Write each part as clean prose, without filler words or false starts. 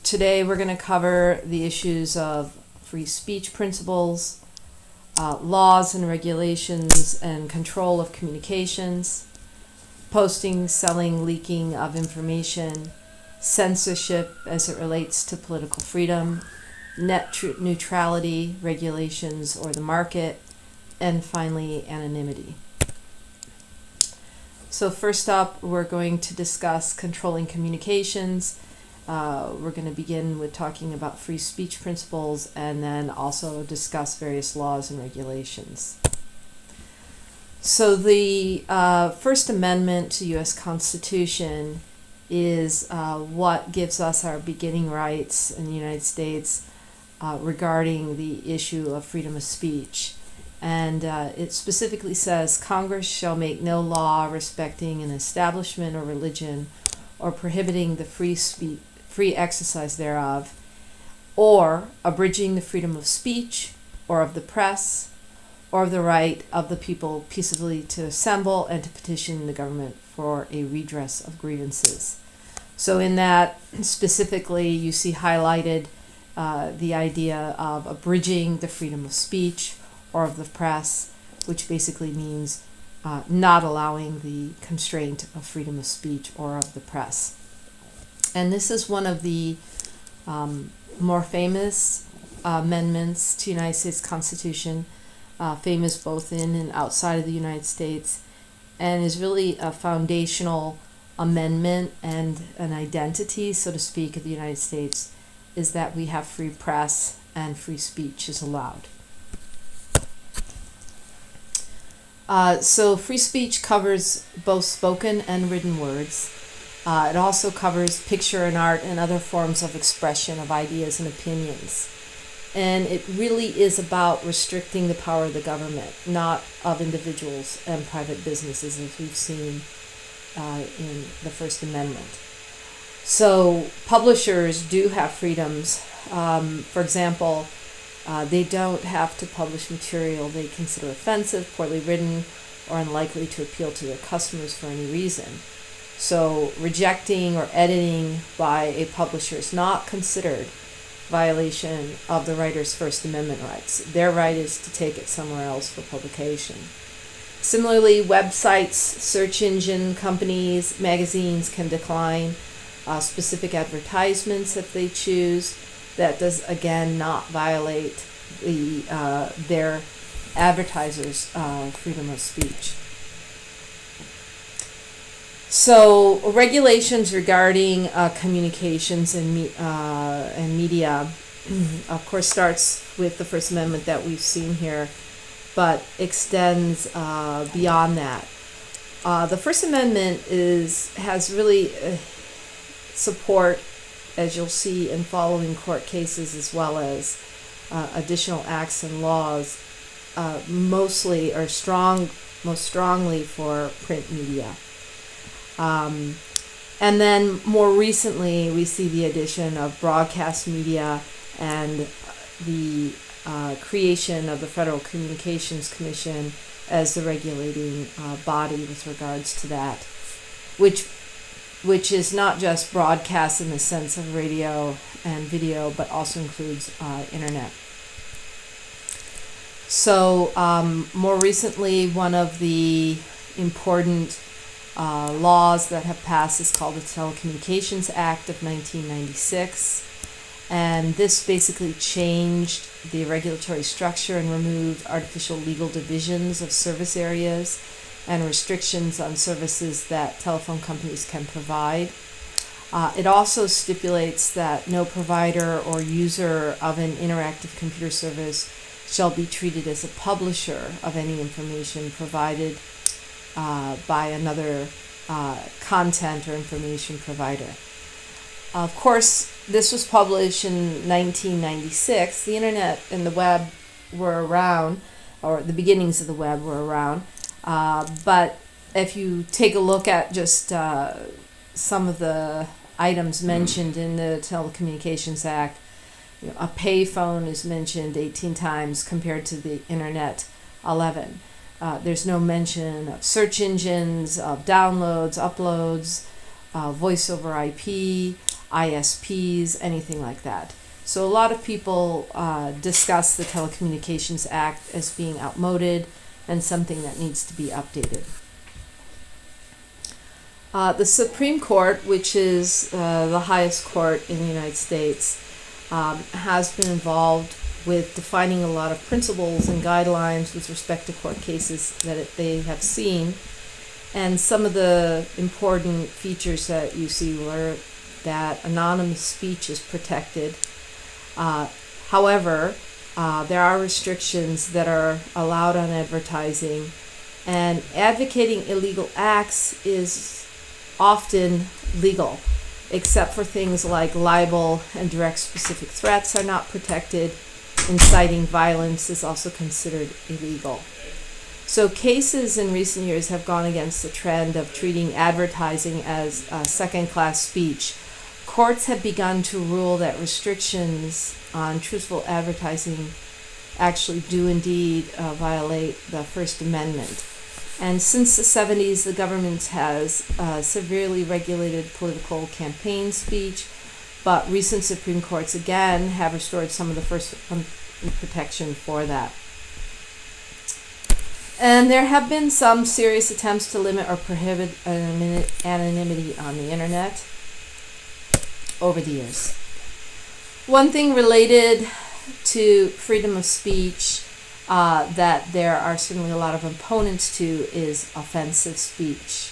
Today we're going to cover the issues of free speech principles, laws and regulations and control of communications, posting, selling, leaking of information, censorship as it relates to political freedom, net neutrality, regulations or the market, and finally anonymity. So first up, we're going to discuss controlling communications. We're going to begin with talking about free speech principles and then also discuss various laws and regulations. So the First Amendment to the U.S. Constitution is what gives us our beginning rights in the United States regarding the issue of freedom of speech. And it specifically says, Congress shall make no law respecting an establishment or religion or prohibiting the free exercise thereof, or abridging the freedom of speech or of the press, or of the right of the people peaceably to assemble and to petition the government for a redress of grievances. So in that, specifically, you see highlighted the idea of abridging the freedom of speech or of the press, which basically means not allowing the constraint of freedom of speech or of the press. And this is one of the more famous amendments to the United States Constitution, famous both in and outside of the United States, and is really a foundational amendment and an identity, so to speak, of the United States, is that we have free press and free speech is allowed. So free speech covers both spoken and written words. It also covers picture and art and other forms of expression of ideas and opinions. And it really is about restricting the power of the government, not of individuals and private businesses, as we've seen in the First Amendment. So publishers do have freedoms. For example, they don't have to publish material they consider offensive, poorly written, or unlikely to appeal to their customers for any reason. So rejecting or editing by a publisher is not considered violation of the writer's First Amendment rights. Their right is to take it somewhere else for publication. Similarly, websites, search engine companies, magazines can decline specific advertisements if they choose. That does, again, not violate their advertisers' freedom of speech. So regulations regarding communications and media, of course, starts with the First Amendment that we've seen here, but extends beyond that. The First Amendment has really support, as you'll see in following court cases, as well as additional acts and laws, most strongly for print media. And then more recently, we see the addition of broadcast media and the creation of the Federal Communications Commission as the regulating body with regards to that, which is not just broadcast in the sense of radio and video, but also includes internet. So more recently, one of the important laws that have passed is called the Telecommunications Act of 1996. And this basically changed the regulatory structure and removed artificial legal divisions of service areas and restrictions on services that telephone companies can provide. It also stipulates that no provider or user of an interactive computer service shall be treated as a publisher of any information provided by another content or information provider. Of course, this was published in 1996. The internet and the web were around, or the beginnings of the web were around. But if you take a look at just some of the items mentioned in the Telecommunications Act, a payphone is mentioned 18 times compared to the internet 11. There's no mention of search engines, of downloads, uploads, voice over IP, ISPs, anything like that. So a lot of people discuss the Telecommunications Act as being outmoded and something that needs to be updated. The Supreme Court, which is the highest court in the United States, has been involved with defining a lot of principles and guidelines with respect to court cases that they have seen. And some of the important features that you see were that anonymous speech is protected. However, there are restrictions that are allowed on advertising, and advocating illegal acts is often legal, except for things like libel and direct specific threats are not protected. Inciting violence is also considered illegal. So cases in recent years have gone against the trend of treating advertising as second-class speech. Courts have begun to rule that restrictions on truthful advertising actually do indeed violate the First Amendment. And since the 70s, the government has severely regulated political campaign speech, but recent Supreme Courts again have restored some of the First Amendment protection for that. And there have been some serious attempts to limit or prohibit anonymity on the internet over the years. One thing related to freedom of speech that there are certainly a lot of opponents to is offensive speech.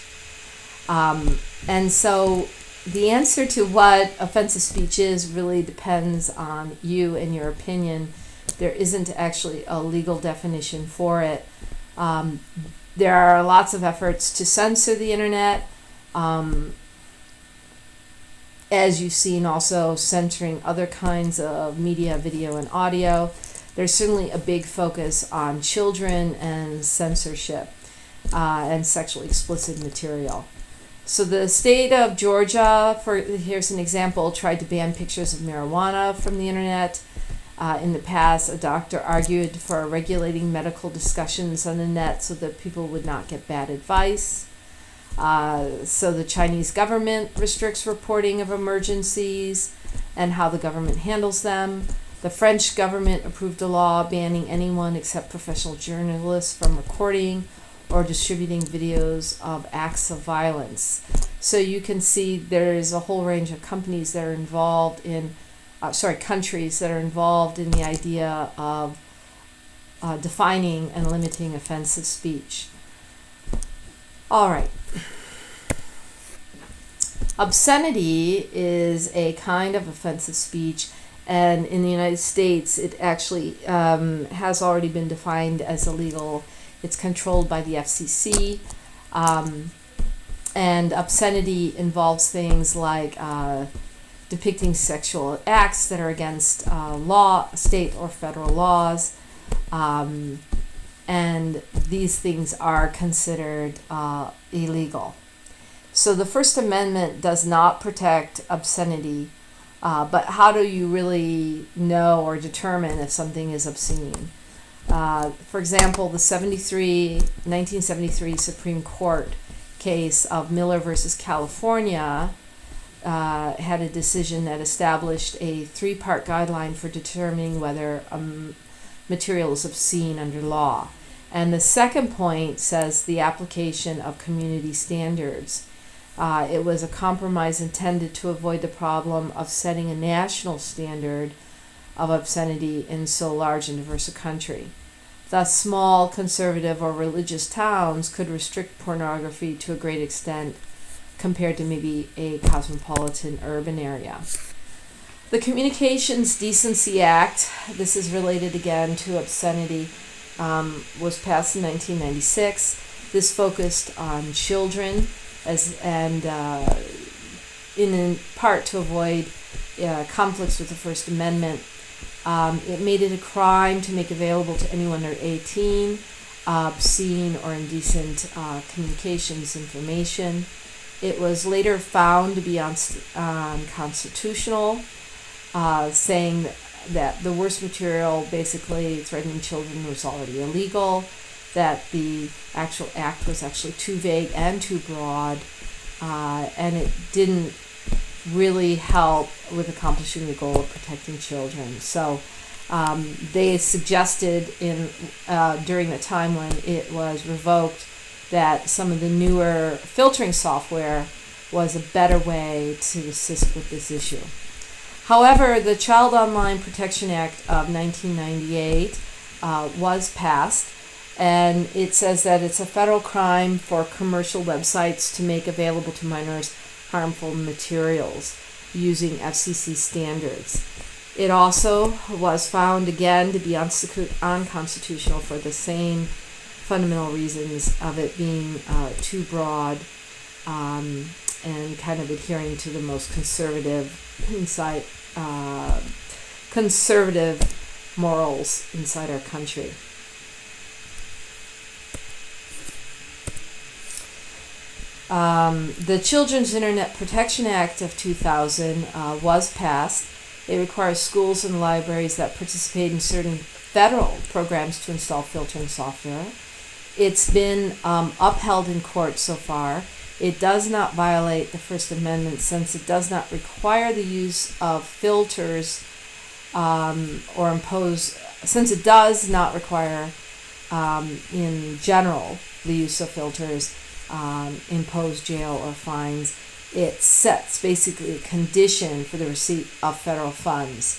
And so the answer to what offensive speech is really depends on you and your opinion. There isn't actually a legal definition for it. There are lots of efforts to censor the internet, as you've seen also censoring other kinds of media, video, and audio. There's certainly a big focus on children and censorship and sexually explicit material. So the state of Georgia, here's an example, tried to ban pictures of marijuana from the internet. In the past, a doctor argued for regulating medical discussions on the net so that people would not get bad advice. So the Chinese government restricts reporting of emergencies and how the government handles them. The French government approved a law banning anyone except professional journalists from recording or distributing videos of acts of violence. So you can see there's a whole range of companies that are involved in countries that are involved in the idea of defining and limiting offensive speech. All right. Obscenity is a kind of offensive speech, and in the United States, it actually has already been defined as illegal. It's controlled by the FCC, and obscenity involves things like depicting sexual acts that are against state or federal laws, and these things are considered illegal. So the First Amendment does not protect obscenity, but how do you really know or determine if something is obscene? For example, the 1973 Supreme Court case of Miller versus California had a decision that established a 3-part guideline for determining whether material is obscene under law. And the second point says the application of community standards. It was a compromise intended to avoid the problem of setting a national standard of obscenity in so large and diverse a country. Thus, small conservative or religious towns could restrict pornography to a great extent compared to maybe a cosmopolitan urban area. The Communications Decency Act, this is related again to obscenity, was passed in 1996. This focused on children in part to avoid conflicts with the First Amendment. It made it a crime to make available to anyone under 18 obscene or indecent communications information. It was later found to be unconstitutional, saying that the worst material, basically threatening children, was already illegal, that the actual act was actually too vague and too broad, and it didn't really help with accomplishing the goal of protecting children. So they suggested during the time when it was revoked that some of the newer filtering software was a better way to assist with this issue. However, the Child Online Protection Act of 1998 was passed, and it says that it's a federal crime for commercial websites to make available to minors harmful materials using FCC standards. It also was found again to be unconstitutional for the same fundamental reasons of it being too broad and kind of adhering to the most conservative morals inside our country. The Children's Internet Protection Act of 2000 was passed. It requires schools and libraries that participate in certain federal programs to install filtering software. It's been upheld in court so far. It does not violate the First Amendment since it does not require the use of filters or impose, since it does not require in general the use of filters, impose jail or fines. It sets basically a condition for the receipt of federal funds.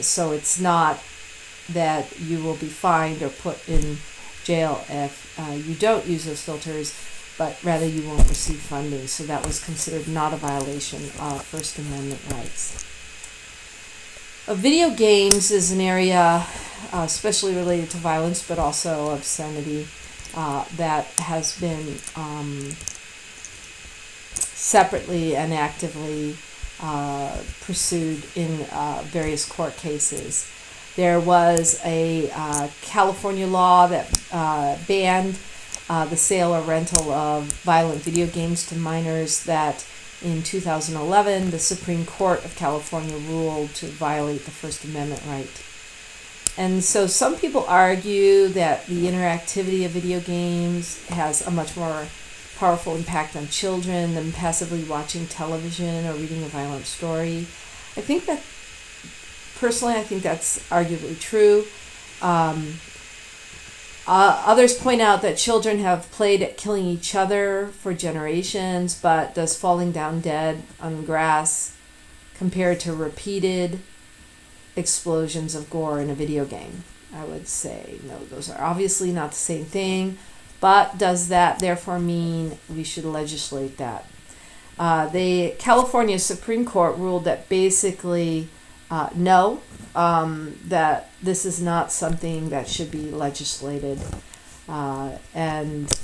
So it's not that you will be fined or put in jail if you don't use those filters, but rather you won't receive funding. So that was considered not a violation of First Amendment rights. Video games is an area especially related to violence, but also obscenity, that has been separately and actively pursued in various court cases. There was a California law that banned the sale or rental of violent video games to minors that in 2011 the Supreme Court of California ruled to violate the First Amendment right. And so some people argue that the interactivity of video games has a much more powerful impact on children than passively watching television or reading a violent story. I think that, personally, I think that's arguably true. Others point out that children have played at killing each other for generations, but does falling down dead on grass compare to repeated explosions of gore in a video game? I would say no, those are obviously not the same thing, but does that therefore mean we should legislate that? The California Supreme Court ruled that basically no, that this is not something that should be legislated, and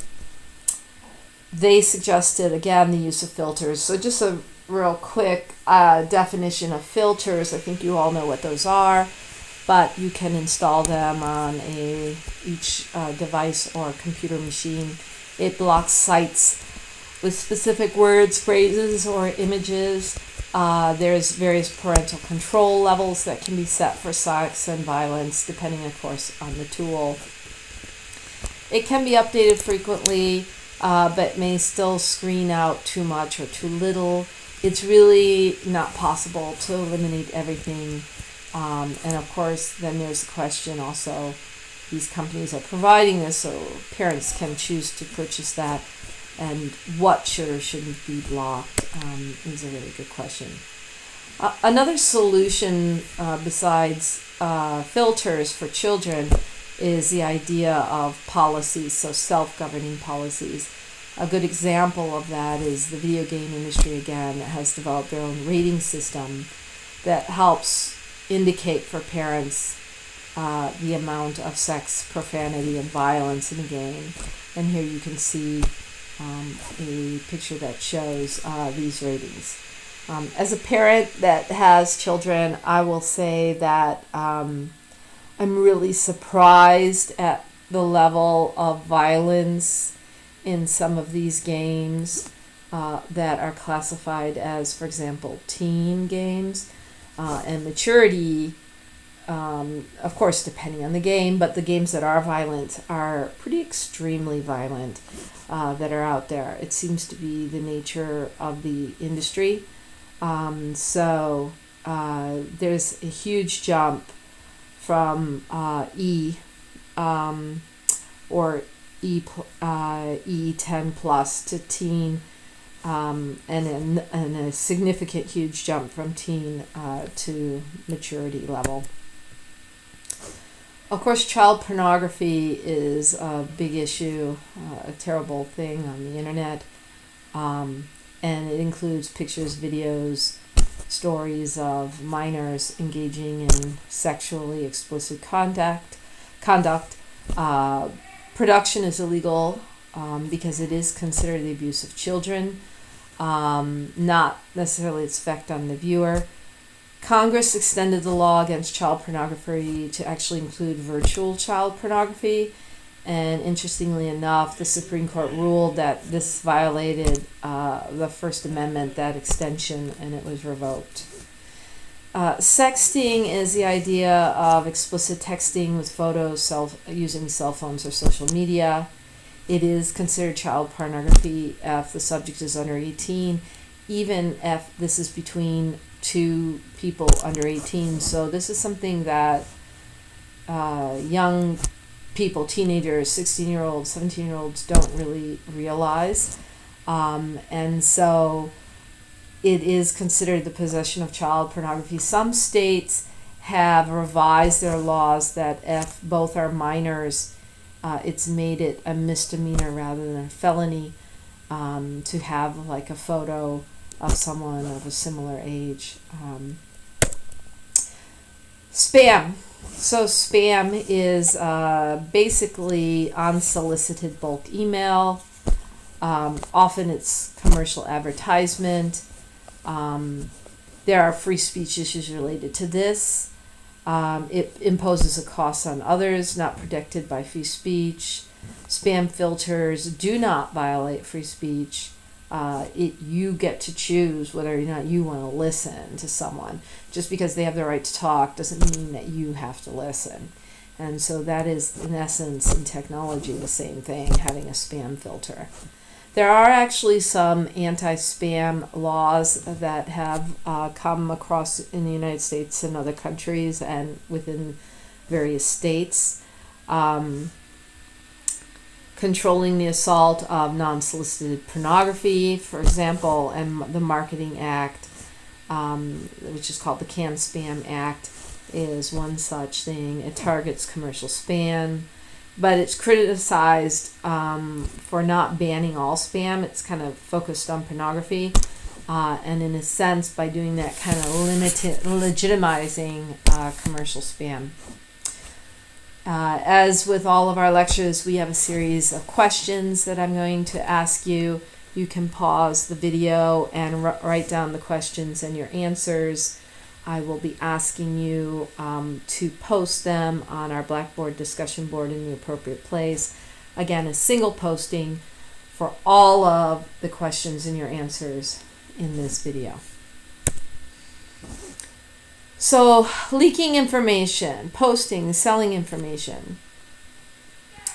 they suggested again the use of filters. So just a real quick definition of filters. I think you all know what those are, but you can install them on each device or computer machine. It blocks sites with specific words, phrases, or images. There's various parental control levels that can be set for sex and violence, depending, of course, on the tool. It can be updated frequently, but may still screen out too much or too little. It's really not possible to eliminate everything. And of course, then there's the question also, these companies are providing this, so parents can choose to purchase that. And what should or shouldn't be blocked is a really good question. Another solution besides filters for children is the idea of policies, so self-governing policies. A good example of that is the video game industry, again, that has developed their own rating system that helps indicate for parents the amount of sex, profanity, and violence in the game. And here you can see a picture that shows these ratings. As a parent that has children, I will say that I'm really surprised at the level of violence in some of these games that are classified as, for example, teen games, and maturity, of course, depending on the game, but the games that are violent are pretty extremely violent that are out there. It seems to be the nature of the industry So there's a huge jump from or E10 plus to teen, and a significant huge jump from teen to maturity level. Of course, child pornography is a big issue, a terrible thing on the internet, and it includes pictures, videos, stories of minors engaging in sexually explicit conduct. Production is illegal because it is considered the abuse of children, not necessarily its effect on the viewer. Congress extended the law against child pornography to actually include virtual child pornography, and interestingly enough, the Supreme Court ruled that this violated the First Amendment, that extension, and it was revoked. Sexting is the idea of explicit texting with photos using cell phones or social media. It is considered child pornography if the subject is under 18, even if this is between two people under 18. So this is something that young people, teenagers, 16-year-olds, 17-year-olds don't really realize. And so it is considered the possession of child pornography. Some states have revised their laws that if both are minors, it's made it a misdemeanor rather than a felony to have like a photo of someone of a similar age. Spam. So spam is basically unsolicited bulk email. Often it's commercial advertisement. There are free speech issues related to this. It imposes a cost on others not protected by free speech. Spam filters do not violate free speech. You get to choose whether or not you want to listen to someone. Just because they have the right to talk doesn't mean that you have to listen. And so that is, in essence, in technology, the same thing, having a spam filter. There are actually some anti-spam laws that have come across in the United States and other countries and within various states. Controlling the assault of non-solicited pornography, for example, and the Marketing Act, which is called the Can-Spam Act, is one such thing. It targets commercial spam, but it's criticized for not banning all spam. It's kind of focused on pornography, and in a sense, by doing that, kind of legitimizing commercial spam. As with all of our lectures, we have a series of questions that I'm going to ask you. You can pause the video and write down the questions and your answers. I will be asking you to post them on our Blackboard discussion board in the appropriate place. Again, a single posting for all of the questions and your answers in this video. So, leaking information, posting, selling information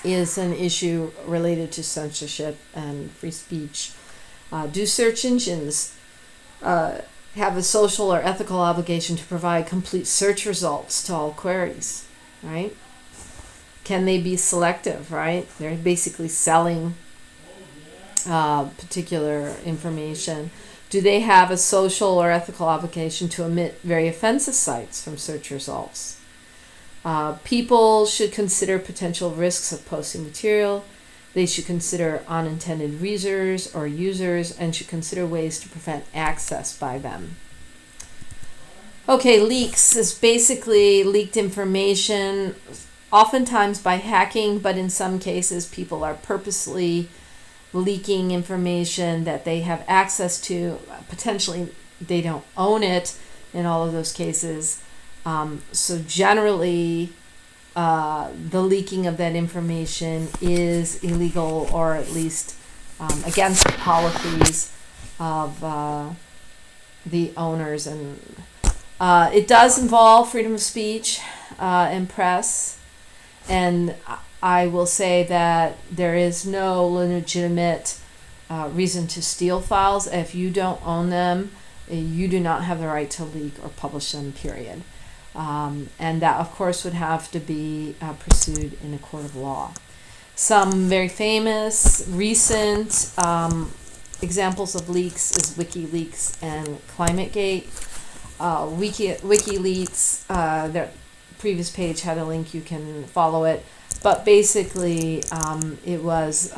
is an issue related to censorship and free speech. Do search engines have a social or ethical obligation to provide complete search results to all queries, right? Can they be selective, right? They're basically selling particular information. Do they have a social or ethical obligation to omit very offensive sites from search results? People should consider potential risks of posting material. They should consider unintended readers or users and should consider ways to prevent access by them. Okay, leaks is basically leaked information, oftentimes by hacking, but in some cases people are purposely leaking information that they have access to. Potentially they don't own it in all of those cases. So generally the leaking of that information is illegal, or at least against the policies of the owners. And it does involve freedom of speech and press. And I will say that there is no legitimate reason to steal files if you don't own them. you do not have the right to leak or publish them, period. And that, of course, would have to be pursued in a court of law. Some very famous, recent examples of leaks is WikiLeaks and ClimateGate. WikiLeaks, their previous page had a link, you can follow it. But basically, it was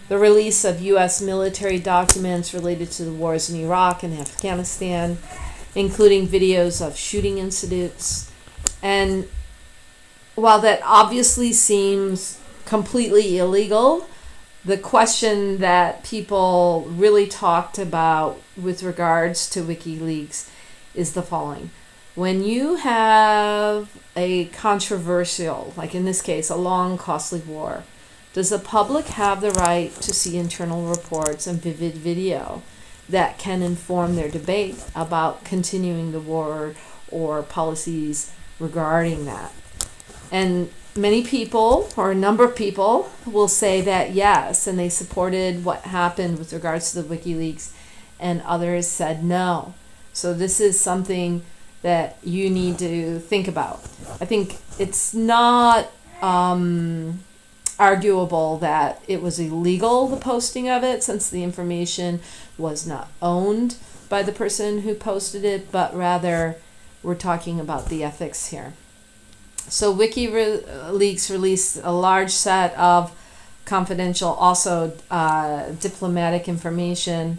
the release of U.S. military documents related to the wars in Iraq and Afghanistan, including videos of shooting incidents. And while that obviously seems completely illegal, the question that people really talked about with regards to WikiLeaks is the following. When you have a controversial, like in this case, a long, costly war, does the public have the right to see internal reports and vivid video that can inform their debate about continuing the war or policies regarding that? And many people, or a number of people, will say that yes, and they supported what happened with regards to the WikiLeaks, and others said no. So this is something that you need to think about. I think it's not arguable that it was illegal, the posting of it, since the information was not owned by the person who posted it, but rather we're talking about the ethics here. So WikiLeaks released a large set of confidential, also diplomatic information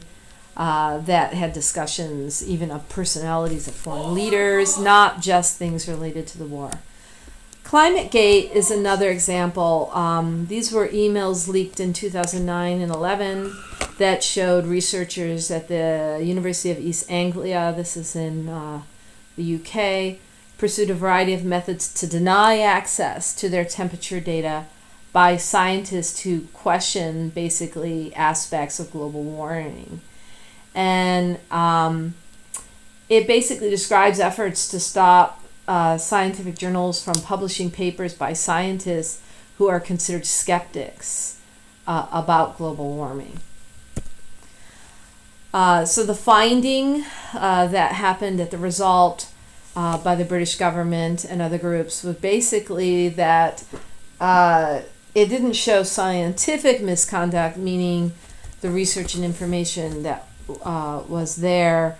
that had discussions even of personalities of foreign leaders, not just things related to the war. ClimateGate is another example. These were emails leaked in 2009 and 11 that showed researchers at the University of East Anglia, this is in the UK, pursued a variety of methods to deny access to their temperature data by scientists who question basically aspects of global warming. And it basically describes efforts to stop scientific journals from publishing papers by scientists who are considered skeptics about global warming. So the finding that happened at the result by the British government and other groups was basically that it didn't show scientific misconduct, meaning the research and information that was there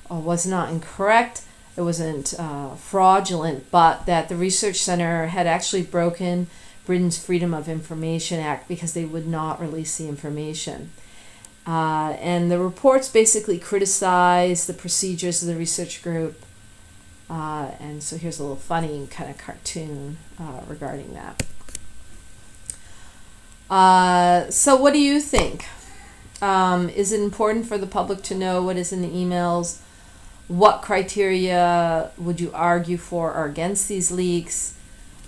was not incorrect, it wasn't fraudulent, but that the research center had actually broken Britain's Freedom of Information Act because they would not release the information. And the reports basically criticized the procedures of the research group. And so here's a little funny kind of cartoon regarding that. So what do you think? Is it important for the public to know what is in the emails? What criteria would you argue for or against these leaks?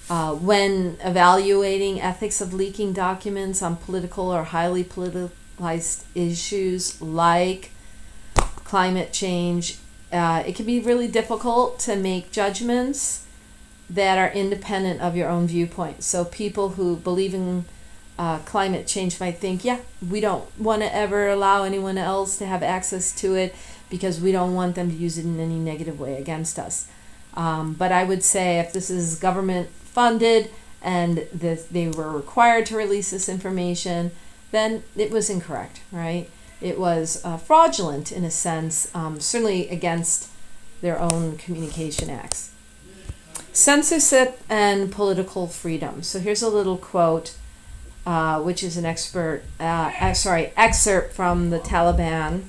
When evaluating ethics of leaking documents on political or highly politicized issues like climate change, it can be really difficult to make judgments that are independent of your own viewpoint. So people who believe in climate change might think, yeah, we don't want to ever allow anyone else to have access to it because we don't want them to use it in any negative way against us. But I would say if this is government funded and they were required to release this information, then it was incorrect, right? It was fraudulent in a sense, certainly against their own communication acts. Censorship and political freedom. So here's a little quote, which is an excerpt from the Taliban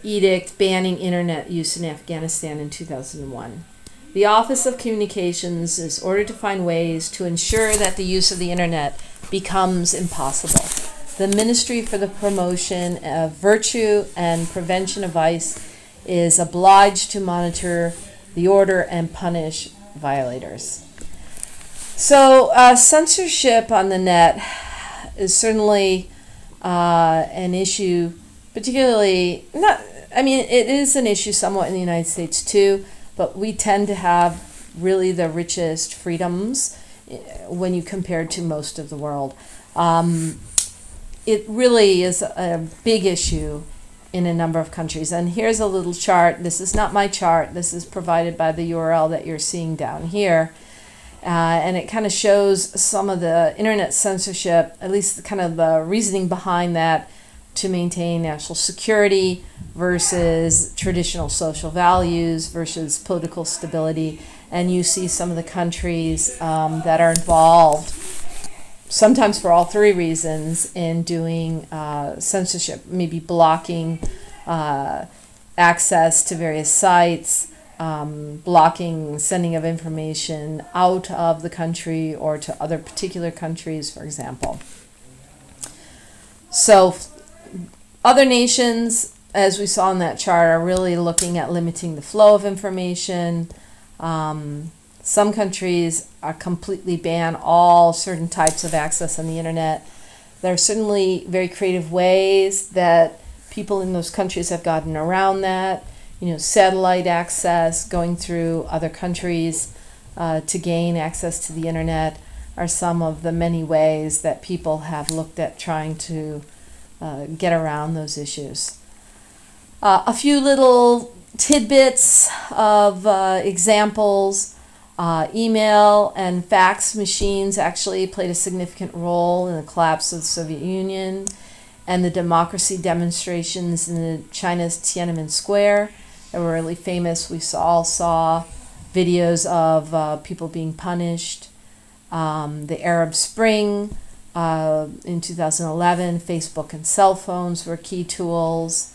edict banning internet use in Afghanistan in 2001. The Office of Communications is ordered to find ways to ensure that the use of the internet becomes impossible. The Ministry for the Promotion of Virtue and Prevention of Vice is obliged to monitor the order and punish violators. So censorship on the net is certainly an issue, particularly, it is an issue somewhat in the United States too, but we tend to have really the richest freedoms when you compare to most of the world. It really is a big issue, in a number of countries. And here's a little chart. This is not my chart. This is provided by the URL that you're seeing down here. And it kind of shows some of the internet censorship, at least kind of the reasoning behind that, to maintain national security versus traditional social values versus political stability. And you see some of the countries that are involved, sometimes for all three reasons, in doing censorship, maybe blocking access to various sites, blocking sending of information out of the country or to other particular countries, for example. So other nations, as we saw in that chart, are really looking at limiting the flow of information. Some countries are completely ban all certain types of access on the internet. There are certainly very creative ways that people in those countries have gotten around that. Satellite access, going through other countries to gain access to the internet are some of the many ways that people have looked at trying to get around those issues. A few little tidbits of examples. Email and fax machines actually played a significant role in the collapse of the Soviet Union and the democracy demonstrations in China's Tiananmen Square that were really famous. We all saw videos of people being punished. The Arab Spring in 2011, Facebook and cell phones were key tools.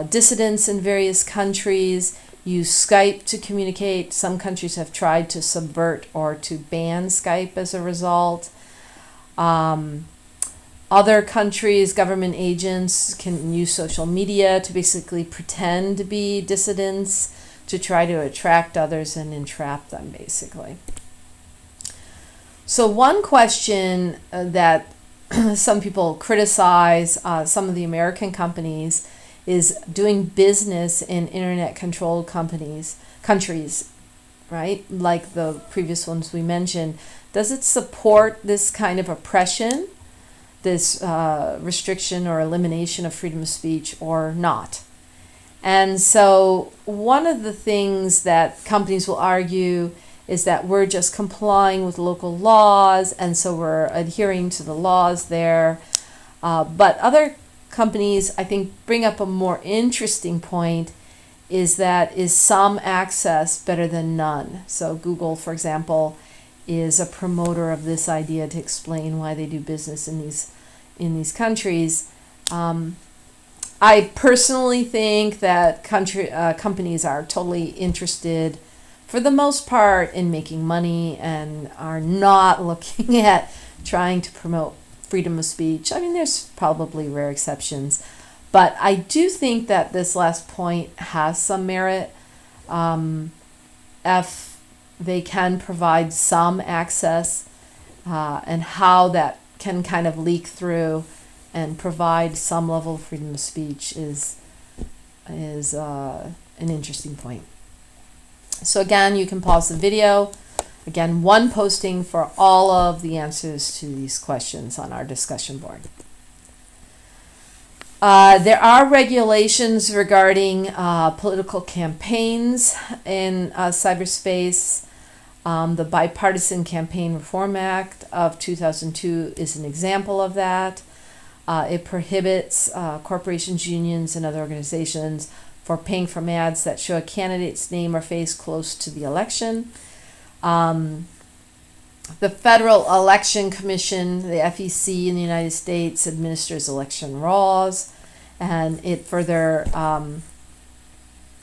Dissidents in various countries use Skype to communicate. Some countries have tried to subvert or to ban Skype as a result. Other countries, government agents can use social media to basically pretend to be dissidents to try to attract others and entrap them, basically. So one question that some people criticize some of the American companies is doing business in internet-controlled countries, right? Like the previous ones we mentioned. Does it support this kind of oppression, this restriction or elimination of freedom of speech, or not? And so one of the things that companies will argue is that we're just complying with local laws, and so we're adhering to the laws there. But other companies, I think, bring up a more interesting point, is some access better than none? So Google, for example, is a promoter of this idea to explain why they do business in these countries. I personally think that companies are totally interested, for the most part, in making money and are not looking at trying to promote freedom of speech. I mean, there's probably rare exceptions, but I do think that this last point has some merit. If they can provide some access and how that can kind of leak through and provide some level of freedom of speech is an interesting point. So again, you can pause the video. Again, one posting for all of the answers to these questions on our discussion board. There are regulations regarding political campaigns in cyberspace. The Bipartisan Campaign Reform Act of 2002 is an example of that. It prohibits corporations, unions, and other organizations for paying for ads that show a candidate's name or face close to the election. The Federal Election Commission, the FEC in the United States, administers election laws, and it further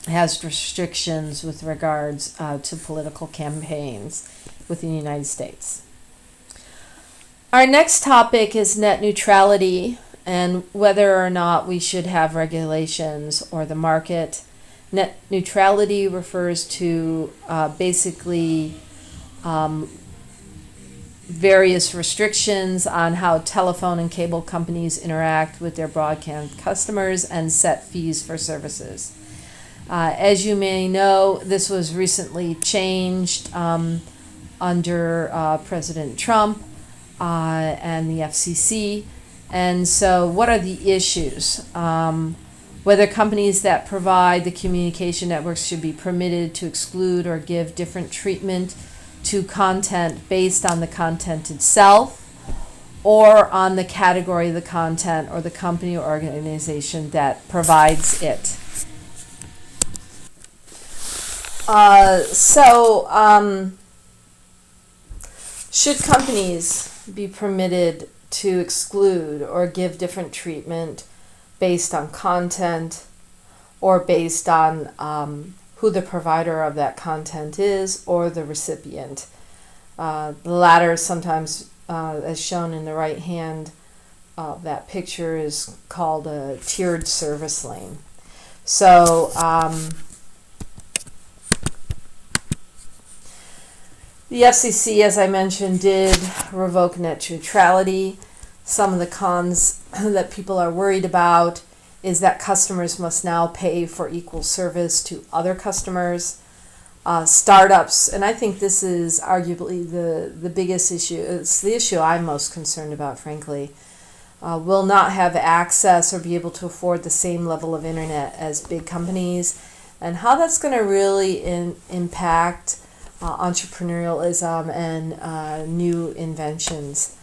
has restrictions with regards to political campaigns within the United States. Our next topic is net neutrality and whether or not we should have regulations or the market. Net neutrality refers to basically various restrictions on how telephone and cable companies interact with their broadband customers and set fees for services. As you may know, this was recently changed under President Trump and the FCC. And so what are the issues? whether companies that provide the communication networks should be permitted to exclude or give different treatment to content based on the content itself or on the category of the content or the company or organization that provides it. Should companies be permitted to exclude or give different treatment based on content or based on who the provider of that content is or the recipient? The latter is sometimes, as shown in the right hand of that picture, is called a tiered service lane. So the FCC, as I mentioned, did revoke net neutrality. Some of the cons that people are worried about is that customers must now pay for equal service to other customers. Startups, and I think this is arguably the biggest issue, it's the issue I'm most concerned about, frankly, will not have access or be able to afford the same level of internet as big companies, and how that's going to really impact entrepreneurialism and new inventions.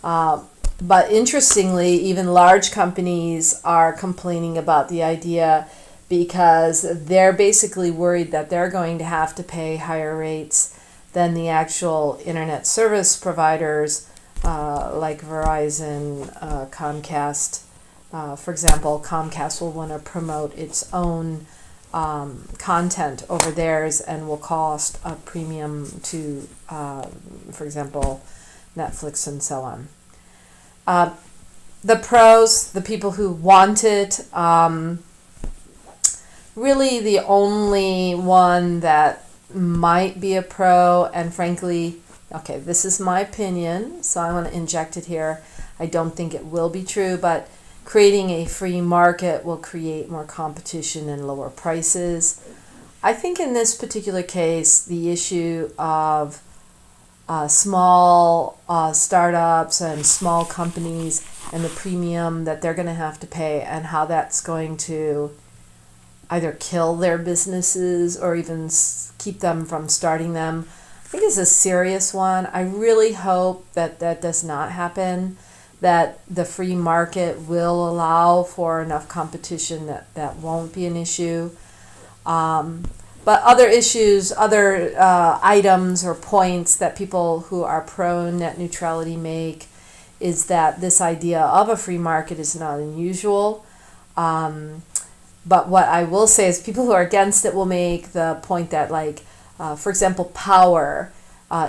But interestingly, even large companies are complaining about the idea because they're basically worried that they're going to have to pay higher rates than the actual internet service providers like Verizon, Comcast. For example, Comcast will want to promote its own content over theirs and will cost a premium to, for example, Netflix and so on. The pros, the people who want it, really the only one that might be a pro, and frankly, okay, this is my opinion, so I want to inject it here. I don't think it will be true, but creating a free market will create more competition and lower prices. I think in this particular case, the issue of small startups and small companies and the premium that they're going to have to pay and how that's going to either kill their businesses or even keep them from starting them, I think is a serious one. I really hope that that does not happen, that the free market will allow for enough competition that that won't be an issue. But other issues, other items or points that people who are pro net neutrality make is that this idea of a free market is not unusual. But what I will say is people who are against it will make the point that, like, for example, power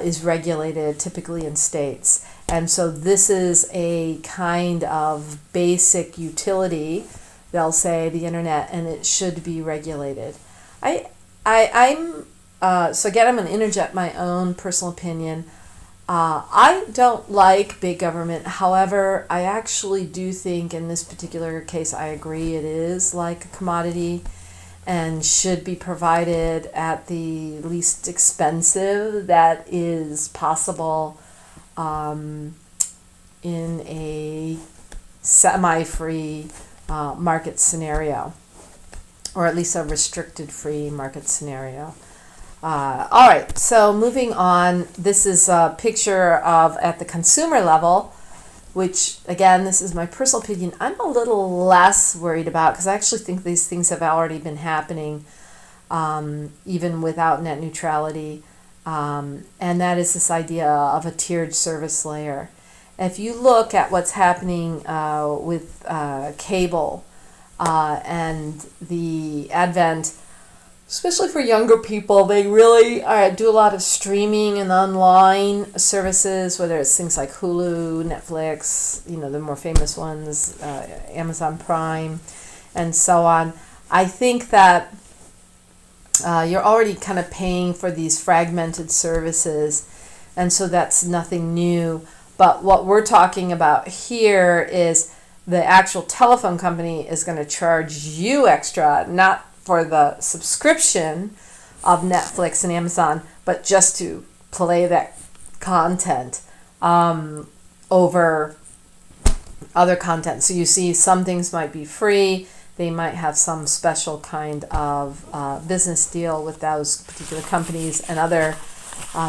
is regulated typically in states. And so this is a kind of basic utility, they'll say, the internet, and it should be regulated. So again, I'm going to interject my own personal opinion. I don't like big government. However, I actually do think in this particular case, I agree it is like a commodity and should be provided at the least expensive that is possible in a semi-free market scenario, or at least a restricted free market scenario. All right, so moving on, this is a picture of at the consumer level, which, again, this is my personal opinion, I'm a little less worried about because I actually think these things have already been happening even without net neutrality, and that is this idea of a tiered service layer. If you look at what's happening with cable and the advent, especially for younger people, they really do a lot of streaming and online services, whether it's things like Hulu, Netflix, the more famous ones, Amazon Prime, and so on. I think that you're already kind of paying for these fragmented services, and so that's nothing new. But what we're talking about here is the actual telephone company is going to charge you extra, not for the subscription of Netflix and Amazon, but just to play that content over other content. So you see some things might be free, they might have some special kind of business deal with those particular companies, and other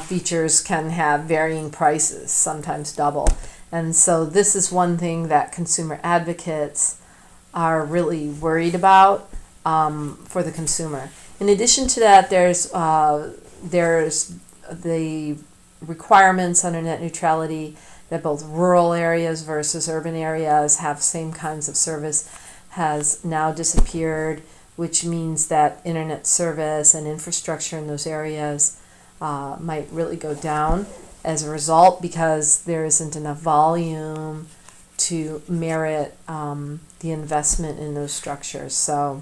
features can have varying prices, sometimes double. And so this is one thing that consumer advocates are really worried about for the consumer. In addition to that, there's the requirements under net neutrality that both rural areas versus urban areas have same kinds of service has now disappeared, which means that internet service and infrastructure in those areas might really go down as a result, because there isn't enough volume to merit the investment in those structures. So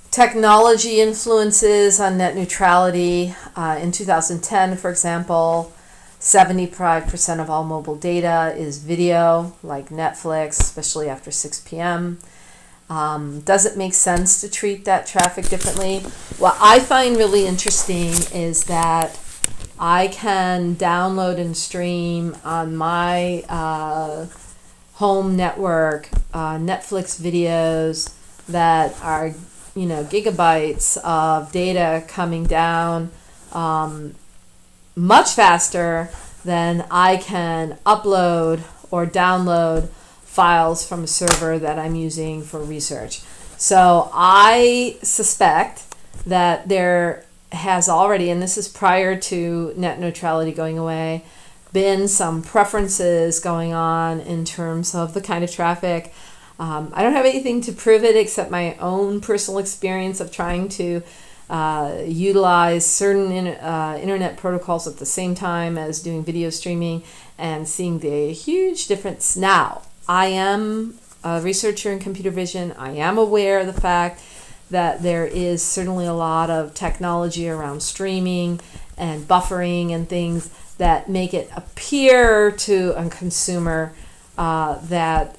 technology influences on net neutrality. In 2010, for example, 75% of all mobile data is video, like Netflix, especially after 6 p.m. Does it make sense to treat that traffic differently? What I find really interesting is that I can download and stream on my home network Netflix videos that are, gigabytes of data coming down much faster than I can upload or download files from a server that I'm using for research. So I suspect that there has already, and this is prior to net neutrality going away, been some preferences going on in terms of the kind of traffic. I don't have anything to prove it except my own personal experience of trying to utilize certain internet protocols at the same time as doing video streaming and seeing the huge difference. Now, I am a researcher in computer vision. I am aware of the fact that there is certainly a lot of technology around streaming and buffering and things that make it appear to a consumer that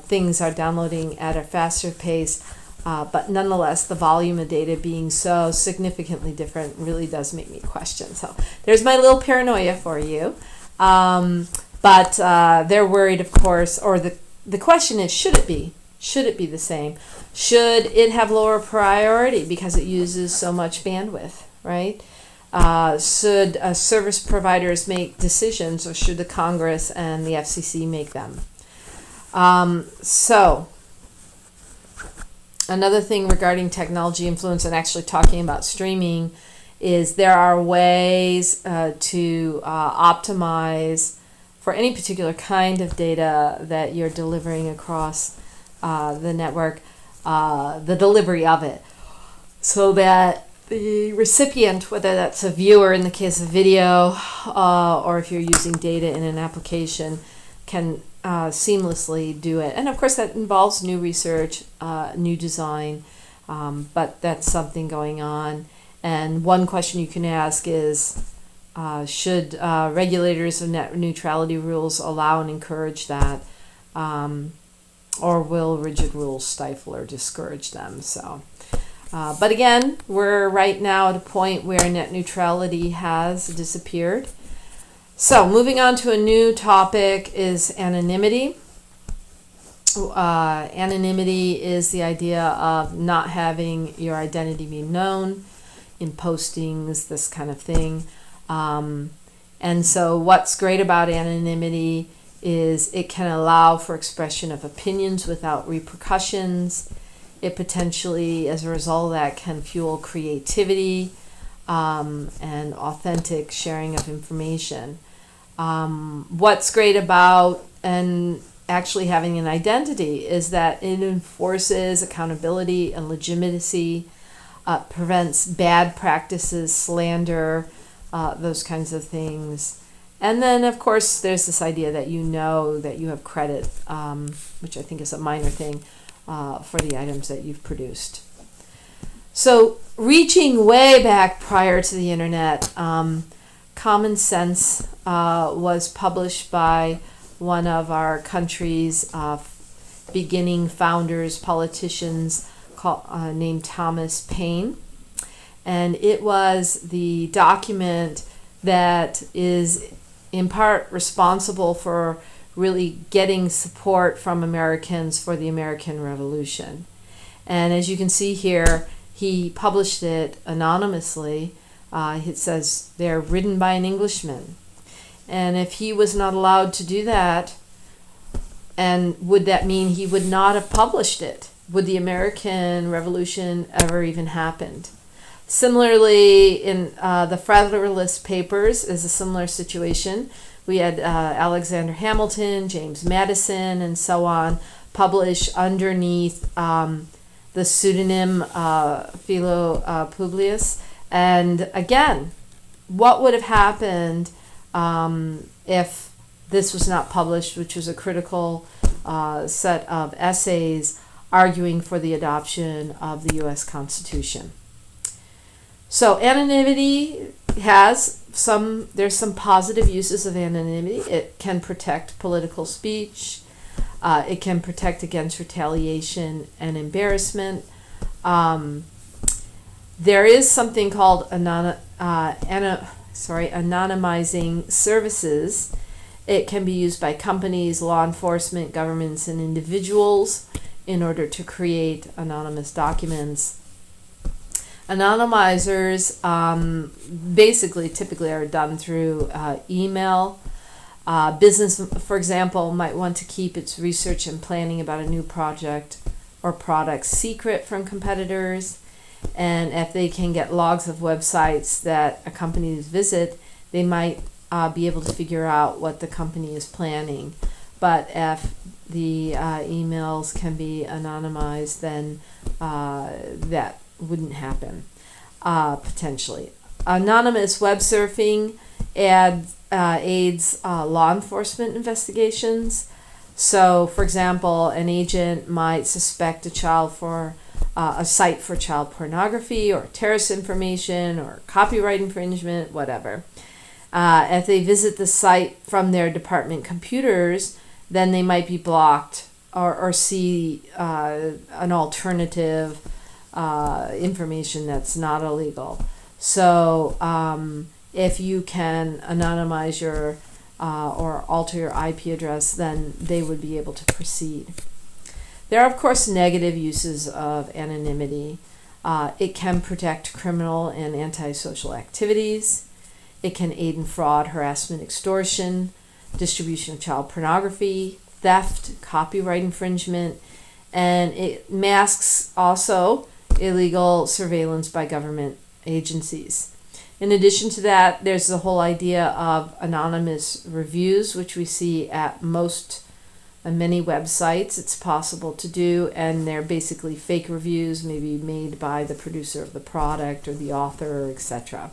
things are downloading at a faster pace. But nonetheless, the volume of data being so significantly different really does make me question. So there's my little paranoia for you. But they're worried, of course, or the question is, should it be? Should it be the same? Should it have lower priority because it uses so much bandwidth, right? Should service providers make decisions, or should the Congress and the FCC make them? So another thing regarding technology influence and actually talking about streaming is there are ways to optimize for any particular kind of data that you're delivering across the network, the delivery of it, so that the recipient, whether that's a viewer in the case of video, or if you're using data in an application, can seamlessly do it. And of course that involves new research, new design, but that's something going on. And one question you can ask is, should regulators of net neutrality rules allow and encourage that, or will rigid rules stifle or discourage them? So, but again, we're right now at a point where net neutrality has disappeared. So moving on to a new topic is anonymity. Anonymity is the idea of not having your identity be known in postings, this kind of thing. And so what's great about anonymity is it can allow for expression of opinions without repercussions. It potentially, as a result of that, can fuel creativity and authentic sharing of information. What's great about and actually having an identity is that it enforces accountability and legitimacy, prevents bad practices, slander, those kinds of things. And then, of course, there's this idea that you know that you have credit, which I think is a minor thing, for the items that you've produced. So reaching way back prior to the internet, Common Sense was published by one of our country's beginning founders, politicians, named Thomas Paine. And it was the document that is in part responsible for really getting support from Americans for the American Revolution. And as you can see here, he published it anonymously. It says they're written by an Englishman. And if he was not allowed to do that, and would that mean he would not have published it? Would the American Revolution ever even happened? Similarly, in the Federalist Papers is a similar situation. We had Alexander Hamilton, James Madison, and so on publish underneath the pseudonym Philo Publius. And again, what would have happened if this was not published, which was a critical set of essays arguing for the adoption of the U.S. Constitution. So anonymity there's some positive uses of anonymity. It can protect political speech. It can protect against retaliation and embarrassment. There is something called anonymizing services. It can be used by companies, law enforcement, governments, and individuals in order to create anonymous documents. Anonymizers typically are done through email. Business, for example, might want to keep its research and planning about a new project or product secret from competitors. And if they can get logs of websites that a company visit, they might be able to figure out what the company is planning. But if the emails can be anonymized, then that wouldn't happen, potentially. Anonymous web surfing aids law enforcement investigations. So, for example, an agent might suspect a site for child pornography or terrorist information or copyright infringement, whatever. If they visit the site from their department computers, then they might be blocked or see an alternative information that's not illegal. So if you can anonymize your or alter your IP address, then they would be able to proceed. There are, of course, negative uses of anonymity. It can protect criminal and antisocial activities. It can aid in fraud, harassment, extortion, distribution of child pornography, theft, copyright infringement, and it masks also illegal surveillance by government agencies. In addition to that, there's the whole idea of anonymous reviews, which we see at many websites. It's possible to do, and they're basically fake reviews, maybe made by the producer of the product or the author, etc.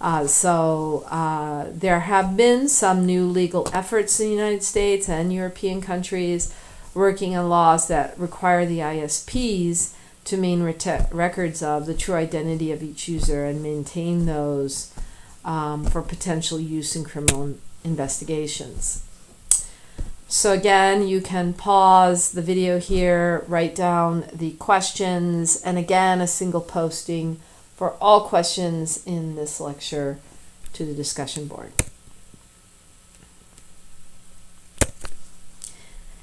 There have been some new legal efforts in the United States and European countries working on laws that require the ISPs to maintain records of the true identity of each user and maintain those for potential use in criminal investigations. So again, you can pause the video here, write down the questions, and again, a single posting for all questions in this lecture to the discussion board.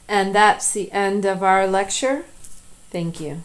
And that's the end of our lecture. Thank you.